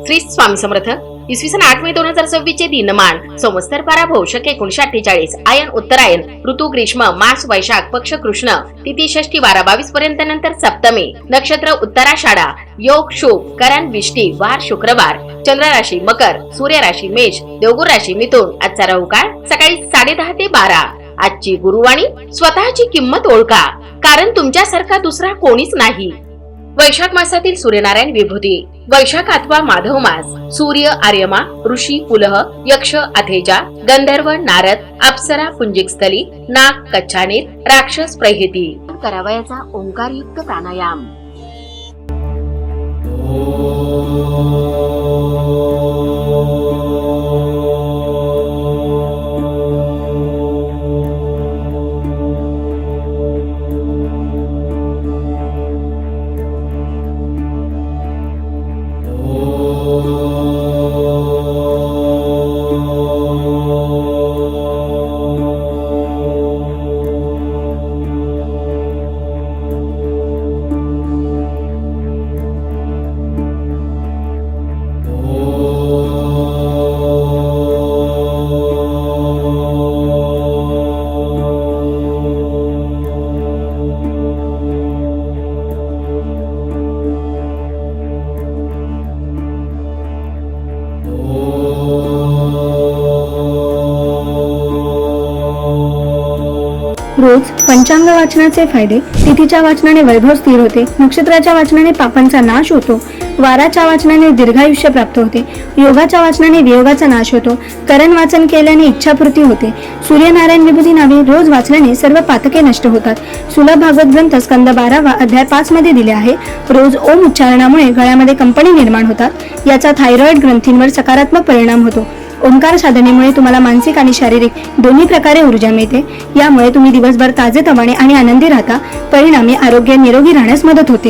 श्री स्वामी समर्थ. इसवी सन 8 मे 2026 चे दिनमान संवत्सर 12 भौशक 1948 आयन उत्तरायण ऋतू ग्रीष्म मास वैशाख पक्ष कृष्ण तिथी षष्ठी 12-22 पर्यंत नंतर सप्तमी नक्षत्र उत्तराषाढा योग शुभ करण विष्टी वार शुक्रवार चंद्र राशी मकर सूर्य राशी मेष देवगुरु राशी मिथुन. आजचा राहू काळ सकाळी 10:30 ते 12. आजची गुरुवाणी स्वतःची किंमत ओळखा कारण तुमच्यासारखा दुसरा कोणीच नाही. वैशाख मासातील सूर्यनारायण विभूती. वैशाख अथवा माधव मास. सूर्य आर्यमा ऋषी पुलह यक्ष अथेजा गंधर्व नारद अप्सरा पुंजिकस्थली नाग कच्छानीर राक्षस प्रहिती. करावयाचा ओंकारयुक्त प्राणायाम. रोज पंचांग वाचनाचे फायदे. तिथीच्या वाचनाने वैभव स्थिर होते. नक्षत्राच्या वाचनाने पापांचा नाश होतो. वाराच्या वाचनाने दीर्घायुष्य प्राप्त होते. योगाच्या वाचनाने वियोगाचा नाश होतो. करण वाचन केल्याने इच्छापूर्ती होते. सूर्यनारायण विभूती नावे रोज वाचल्याने सर्व पातके नष्ट होतात. सुलभ भागवत ग्रंथ स्कंद 12 अध्याय 5 मध्ये दिले आहे. रोज ओम उच्चारणामुळे गळ्यामध्ये कंपनी निर्माण होतात. याचा थायरॉइड ग्रंथींवर सकारात्मक परिणाम होतो. ओंकार साधनेमुळे तुम्हाला मानसिक आणि शारीरिक दोन्ही प्रकारे ऊर्जा मिळते. यामुळे तुम्ही दिवसभर ताजेतवाने आणि आनंदी राहता. परिणामी आरोग्य निरोगी राहण्यास मदत होते.